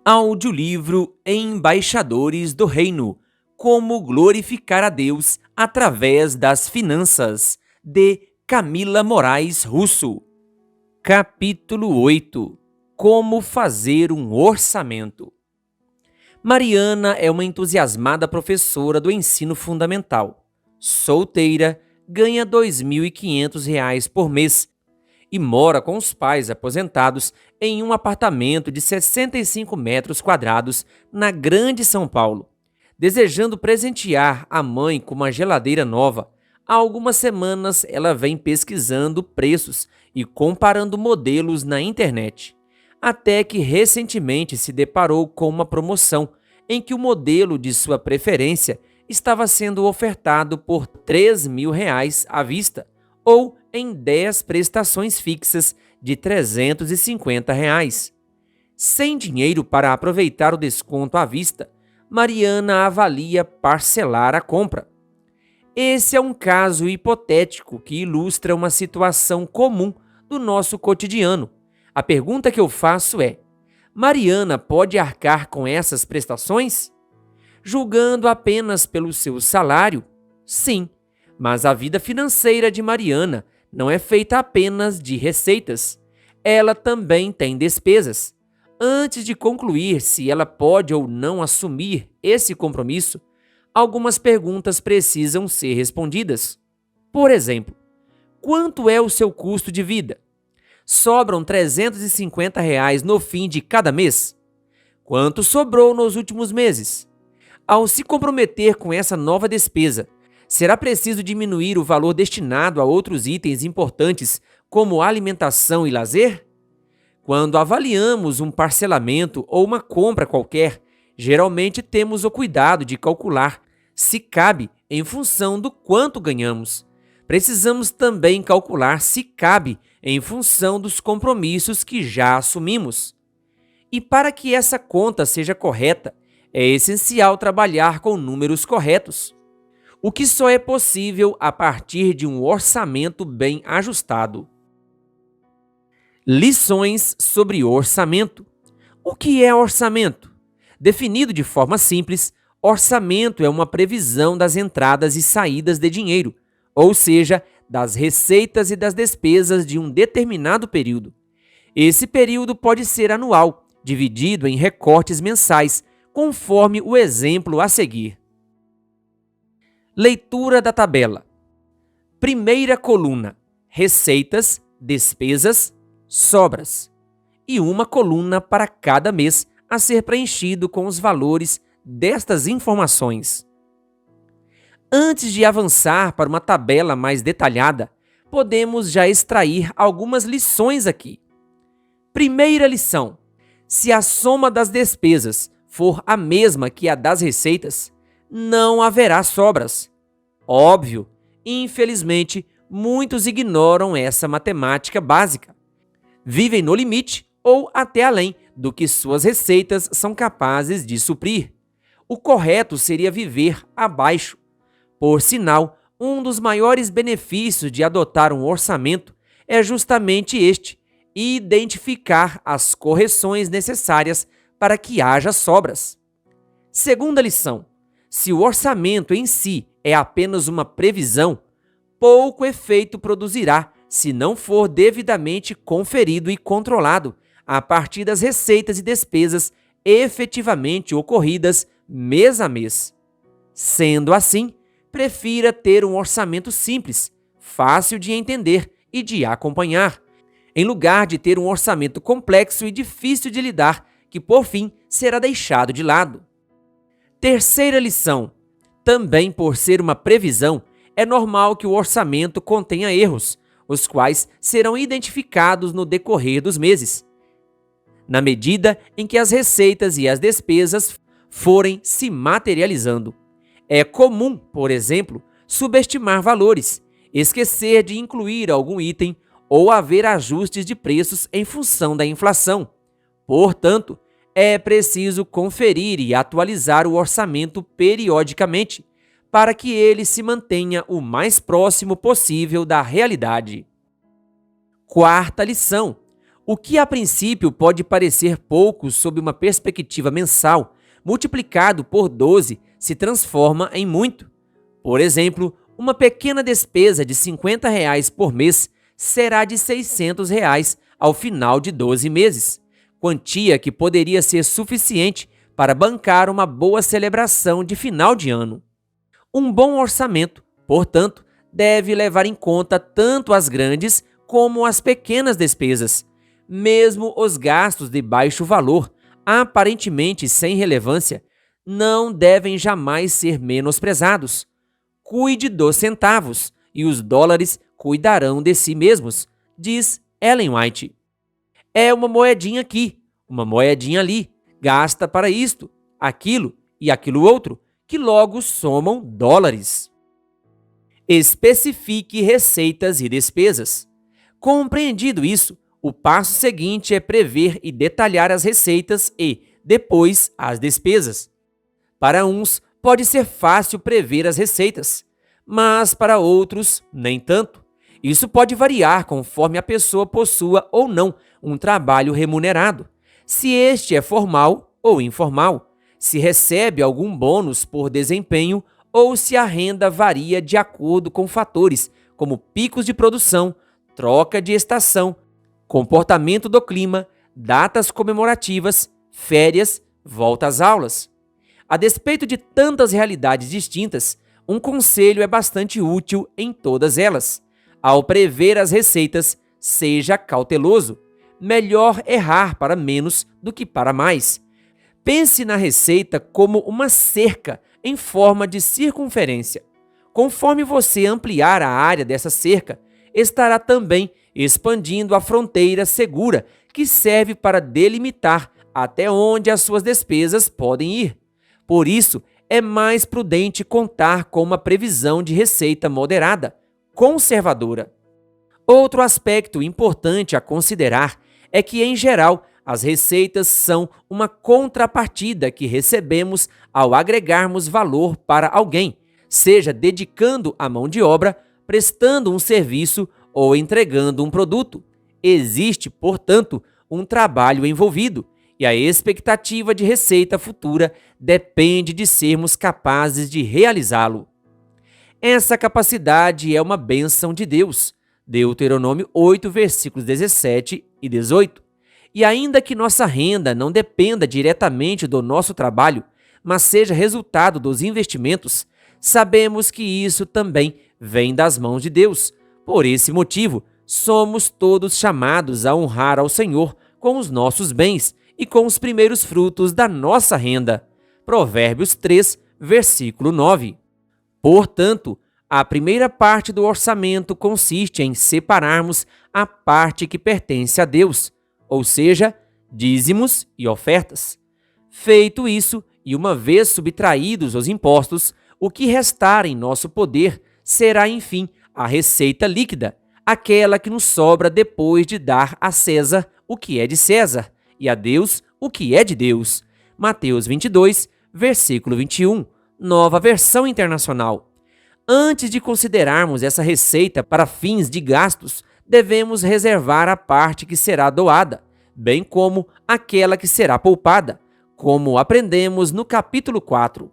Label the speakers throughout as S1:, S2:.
S1: Audiolivro Embaixadores do Reino: Como glorificar a Deus através das finanças, de Camila Moraes Russo. Capítulo 8: Como fazer um orçamento. Mariana é uma entusiasmada professora do ensino fundamental. Solteira, ganha R$ 2.500 por mês e mora com os pais aposentados em um apartamento de 65 metros quadrados na Grande São Paulo. Desejando presentear a mãe com uma geladeira nova, há algumas semanas ela vem pesquisando preços e comparando modelos na internet, até que recentemente se deparou com uma promoção em que o modelo de sua preferência estava sendo ofertado por R$ 3.000 à vista, ou em 10 prestações fixas de R$ 350. Sem dinheiro para aproveitar o desconto à vista, Mariana avalia parcelar a compra. Esse é um caso hipotético que ilustra uma situação comum do nosso cotidiano. A pergunta que eu faço é: Mariana pode arcar com essas prestações? Julgando apenas pelo seu salário, sim, mas a vida financeira de Mariana não é feita apenas de receitas. Ela também tem despesas. Antes de concluir se ela pode ou não assumir esse compromisso, algumas perguntas precisam ser respondidas. Por exemplo, quanto é o seu custo de vida? Sobram R$ 350 no fim de cada mês? Quanto sobrou nos últimos meses? Ao se comprometer com essa nova despesa, será preciso diminuir o valor destinado a outros itens importantes, como alimentação e lazer? Quando avaliamos um parcelamento ou uma compra qualquer, geralmente temos o cuidado de calcular se cabe em função do quanto ganhamos. Precisamos também calcular se cabe em função dos compromissos que já assumimos. E para que essa conta seja correta, é essencial trabalhar com números corretos, o que só é possível a partir de um orçamento bem ajustado. Lições sobre orçamento. O que é orçamento? Definido de forma simples, orçamento é uma previsão das entradas e saídas de dinheiro, ou seja, das receitas e das despesas de um determinado período. Esse período pode ser anual, dividido em recortes mensais, conforme o exemplo a seguir. Leitura da tabela. Primeira coluna: receitas, despesas, sobras. E uma coluna para cada mês a ser preenchido com os valores destas informações. Antes de avançar para uma tabela mais detalhada, podemos já extrair algumas lições aqui. Primeira lição: se a soma das despesas for a mesma que a das receitas, não haverá sobras. Óbvio, infelizmente, muitos ignoram essa matemática básica. Vivem no limite ou até além do que suas receitas são capazes de suprir. O correto seria viver abaixo. Por sinal, um dos maiores benefícios de adotar um orçamento é justamente este: identificar as correções necessárias para que haja sobras. Segunda lição: se o orçamento em si é apenas uma previsão, pouco efeito produzirá se não for devidamente conferido e controlado a partir das receitas e despesas efetivamente ocorridas mês a mês. Sendo assim, prefira ter um orçamento simples, fácil de entender e de acompanhar, em lugar de ter um orçamento complexo e difícil de lidar, que por fim será deixado de lado. Terceira lição: também por ser uma previsão, é normal que o orçamento contenha erros, os quais serão identificados no decorrer dos meses, na medida em que as receitas e as despesas forem se materializando. É comum, por exemplo, subestimar valores, esquecer de incluir algum item ou haver ajustes de preços em função da inflação. Portanto, é preciso conferir e atualizar o orçamento periodicamente, para que ele se mantenha o mais próximo possível da realidade. Quarta lição: O que a princípio pode parecer pouco sob uma perspectiva mensal, multiplicado por 12 se transforma em muito. Por exemplo, uma pequena despesa de R$ 50 por mês será de R$ 600 ao final de 12 meses, quantia que poderia ser suficiente para bancar uma boa celebração de final de ano. Um bom orçamento, portanto, deve levar em conta tanto as grandes como as pequenas despesas. Mesmo os gastos de baixo valor, aparentemente sem relevância, não devem jamais ser menosprezados. Cuide dos centavos e os dólares cuidarão de si mesmos, diz Ellen White. É uma moedinha aqui, uma moedinha ali, gasta para isto, aquilo e aquilo outro, que logo somam dólares. Especifique receitas e despesas. Compreendido isso, o passo seguinte é prever e detalhar as receitas e, depois, as despesas. Para uns, pode ser fácil prever as receitas, mas para outros, nem tanto. Isso pode variar conforme a pessoa possua ou não um trabalho remunerado, se este é formal ou informal, se recebe algum bônus por desempenho ou se a renda varia de acordo com fatores como picos de produção, troca de estação, comportamento do clima, datas comemorativas, férias, volta às aulas. A despeito de tantas realidades distintas, um conselho é bastante útil em todas elas. Ao prever as receitas, seja cauteloso. Melhor errar para menos do que para mais. Pense na receita como uma cerca em forma de circunferência. Conforme você ampliar a área dessa cerca, estará também expandindo a fronteira segura que serve para delimitar até onde as suas despesas podem ir. Por isso, é mais prudente contar com uma previsão de receita moderada, conservadora. Outro aspecto importante a considerar é que, em geral, as receitas são uma contrapartida que recebemos ao agregarmos valor para alguém, seja dedicando a mão de obra, prestando um serviço ou entregando um produto. Existe, portanto, um trabalho envolvido, e a expectativa de receita futura depende de sermos capazes de realizá-lo. Essa capacidade é uma bênção de Deus. Deuteronômio 8, versículos 17 e 18. E ainda que nossa renda não dependa diretamente do nosso trabalho, mas seja resultado dos investimentos, sabemos que isso também vem das mãos de Deus. Por esse motivo, somos todos chamados a honrar ao Senhor com os nossos bens e com os primeiros frutos da nossa renda. Provérbios 3, versículo 9. Portanto, a primeira parte do orçamento consiste em separarmos a parte que pertence a Deus, ou seja, dízimos e ofertas. Feito isso, e uma vez subtraídos os impostos, o que restar em nosso poder será, enfim, a receita líquida, aquela que nos sobra depois de dar a César o que é de César e a Deus o que é de Deus. Mateus 22, versículo 21, Nova Versão Internacional. Antes de considerarmos essa receita para fins de gastos, devemos reservar a parte que será doada, bem como aquela que será poupada, como aprendemos no capítulo 4.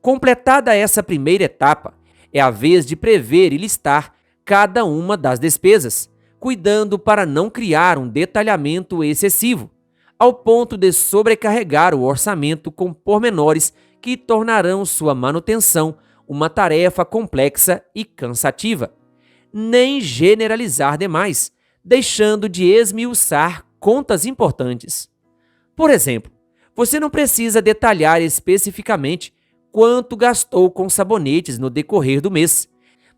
S1: Completada essa primeira etapa, é a vez de prever e listar cada uma das despesas, cuidando para não criar um detalhamento excessivo, ao ponto de sobrecarregar o orçamento com pormenores que tornarão sua manutenção uma tarefa complexa e cansativa. Nem generalizar demais, deixando de esmiuçar contas importantes. Por exemplo, você não precisa detalhar especificamente quanto gastou com sabonetes no decorrer do mês,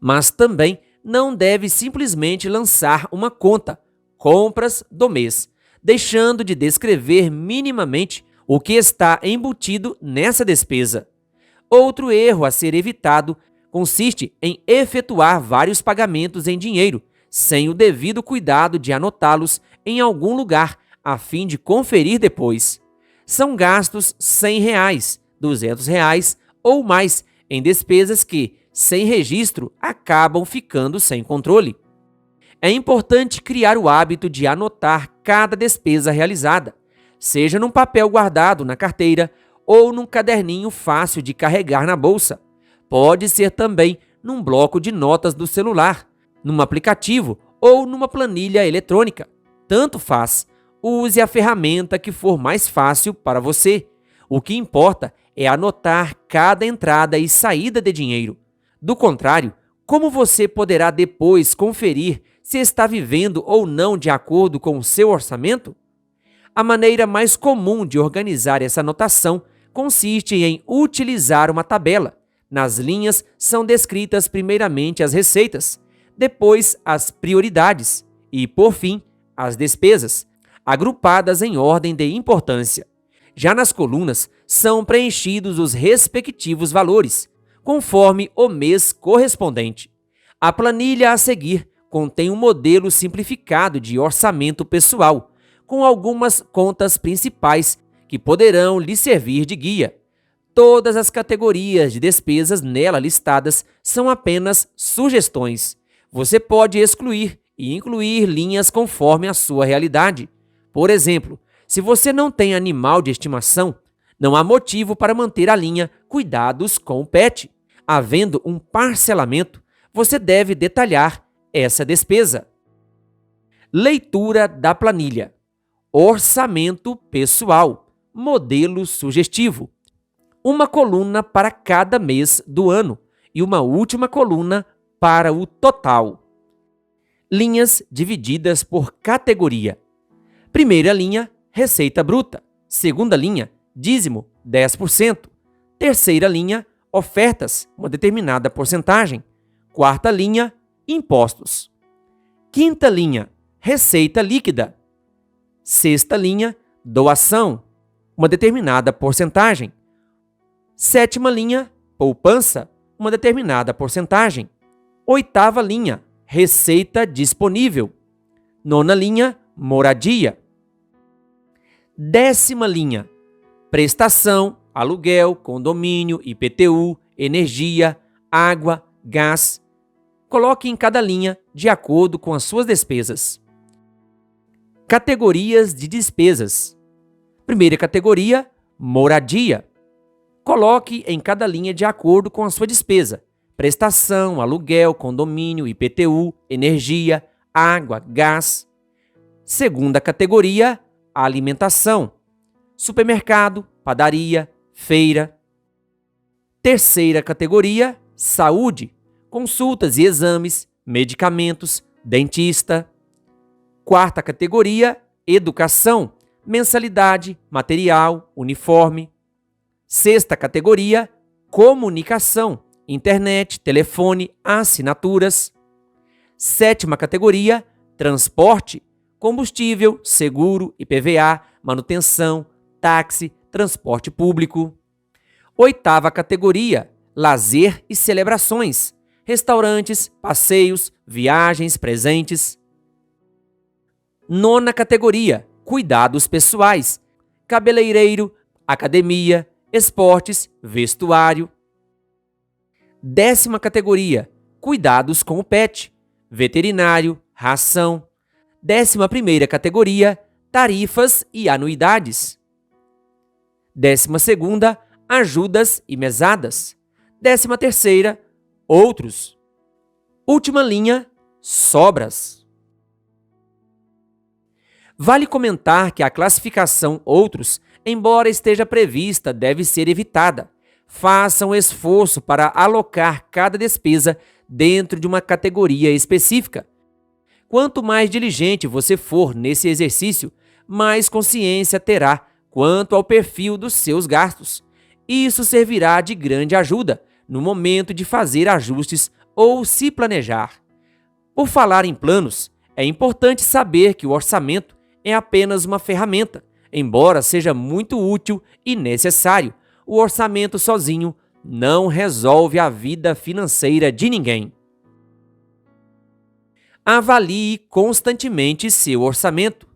S1: mas também não deve simplesmente lançar uma conta, compras do mês, deixando de descrever minimamente o que está embutido nessa despesa. Outro erro a ser evitado consiste em efetuar vários pagamentos em dinheiro, sem o devido cuidado de anotá-los em algum lugar, a fim de conferir depois. São gastos R$ 100, R$ 200 ou mais em despesas que, sem registro, acabam ficando sem controle. É importante criar o hábito de anotar cada despesa realizada, seja num papel guardado na carteira ou num caderninho fácil de carregar na bolsa. Pode ser também num bloco de notas do celular, num aplicativo ou numa planilha eletrônica. Tanto faz. Use a ferramenta que for mais fácil para você. O que importa é anotar cada entrada e saída de dinheiro. Do contrário, como você poderá depois conferir se está vivendo ou não de acordo com o seu orçamento? A maneira mais comum de organizar essa anotação consiste em utilizar uma tabela. Nas linhas são descritas primeiramente as receitas, depois as prioridades e, por fim, as despesas, agrupadas em ordem de importância. Já nas colunas são preenchidos os respectivos valores, conforme o mês correspondente. A planilha a seguir contém um modelo simplificado de orçamento pessoal, com algumas contas principais que poderão lhe servir de guia. Todas as categorias de despesas nela listadas são apenas sugestões. Você pode excluir e incluir linhas conforme a sua realidade. Por exemplo, se você não tem animal de estimação, não há motivo para manter a linha Cuidados com o Pet. Havendo um parcelamento, você deve detalhar essa despesa. Leitura da planilha. Orçamento pessoal. Modelo sugestivo. Uma coluna para cada mês do ano e uma última coluna para o total. Linhas divididas por categoria. Primeira linha, receita bruta. Segunda linha, dízimo, 10%. Terceira linha, ofertas, uma determinada porcentagem. Quarta linha, impostos. Quinta linha, receita líquida. Sexta linha, doação, uma determinada porcentagem. Sétima linha, poupança, uma determinada porcentagem. Oitava linha, receita disponível. Nona linha, moradia. Décima linha, prestação, aluguel, condomínio, IPTU, energia, água, gás. Coloque em cada linha de acordo com as suas despesas. Categorias de despesas. Primeira categoria, moradia. Coloque em cada linha de acordo com a sua despesa. Prestação, aluguel, condomínio, IPTU, energia, água, gás. Segunda categoria, alimentação. Supermercado, padaria, feira. Terceira categoria, saúde. Consultas e exames, medicamentos, dentista. Quarta categoria, educação. Mensalidade, material, uniforme. Sexta categoria, comunicação. Internet, telefone, assinaturas. Sétima categoria, transporte, combustível, seguro, IPVA, manutenção, táxi, transporte público. Oitava categoria, lazer e celebrações, restaurantes, passeios, viagens, presentes. Nona categoria, cuidados pessoais, cabeleireiro, academia, esportes, vestuário. Décima categoria, cuidados com o pet, veterinário, ração. 11ª categoria, tarifas e anuidades. 12ª, ajudas e mesadas. 13ª, outros. Última linha, sobras. Vale comentar que a classificação outros, embora esteja prevista, deve ser evitada. Faça um esforço para alocar cada despesa dentro de uma categoria específica. Quanto mais diligente você for nesse exercício, mais consciência terá quanto ao perfil dos seus gastos. Isso servirá de grande ajuda no momento de fazer ajustes ou se planejar. Por falar em planos, é importante saber que o orçamento é apenas uma ferramenta, embora seja muito útil e necessário. O orçamento sozinho não resolve a vida financeira de ninguém. Avalie constantemente seu orçamento.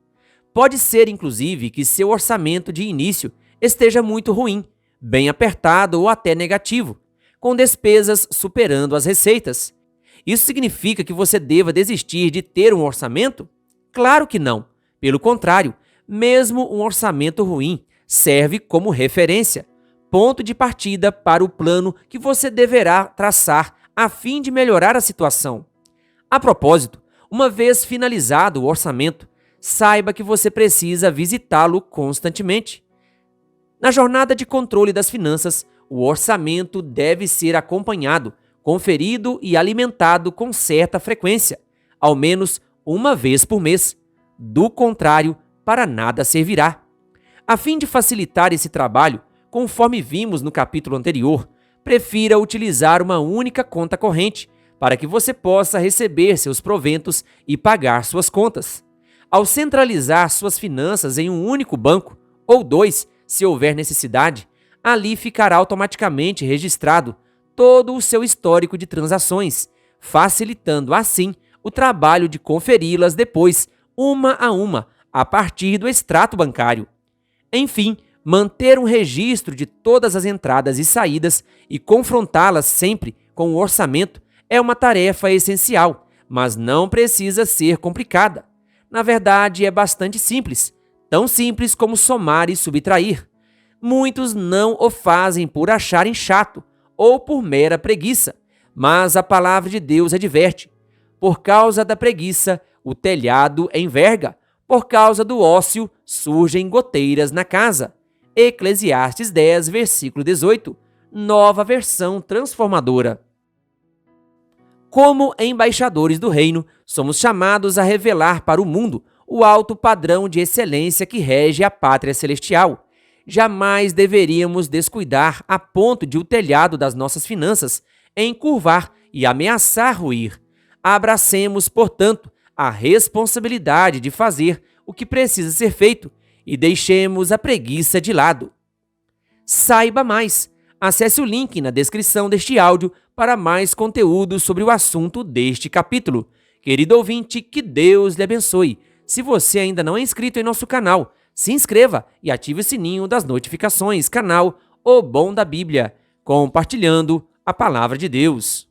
S1: Pode ser, inclusive, que seu orçamento de início esteja muito ruim, bem apertado ou até negativo, com despesas superando as receitas. Isso significa que você deva desistir de ter um orçamento? Claro que não. Pelo contrário, mesmo um orçamento ruim serve como referência, ponto de partida para o plano que você deverá traçar a fim de melhorar a situação. A propósito, uma vez finalizado o orçamento, saiba que você precisa visitá-lo constantemente. Na jornada de controle das finanças, o orçamento deve ser acompanhado, conferido e alimentado com certa frequência, ao menos uma vez por mês. Do contrário, para nada servirá. A fim de facilitar esse trabalho, conforme vimos no capítulo anterior, prefira utilizar uma única conta corrente, para que você possa receber seus proventos e pagar suas contas. Ao centralizar suas finanças em um único banco, ou dois, se houver necessidade, ali ficará automaticamente registrado todo o seu histórico de transações, facilitando assim o trabalho de conferi-las depois, uma, a partir do extrato bancário. Enfim, manter um registro de todas as entradas e saídas e confrontá-las sempre com o orçamento é uma tarefa essencial, mas não precisa ser complicada. Na verdade, é bastante simples, tão simples como somar e subtrair. Muitos não o fazem por acharem chato ou por mera preguiça, mas a palavra de Deus adverte: por causa da preguiça, o telhado enverga, por causa do ócio, surgem goteiras na casa. Eclesiastes 10, versículo 18, nova versão transformadora. Como embaixadores do reino, somos chamados a revelar para o mundo o alto padrão de excelência que rege a pátria celestial. Jamais deveríamos descuidar a ponto de o telhado das nossas finanças encurvar e ameaçar ruir. Abracemos, portanto, a responsabilidade de fazer o que precisa ser feito e deixemos a preguiça de lado. Saiba mais. Acesse o link na descrição deste áudio para mais conteúdo sobre o assunto deste capítulo. Querido ouvinte, que Deus lhe abençoe. Se você ainda não é inscrito em nosso canal, se inscreva e ative o sininho das notificações. Canal O Bom da Bíblia, compartilhando a Palavra de Deus.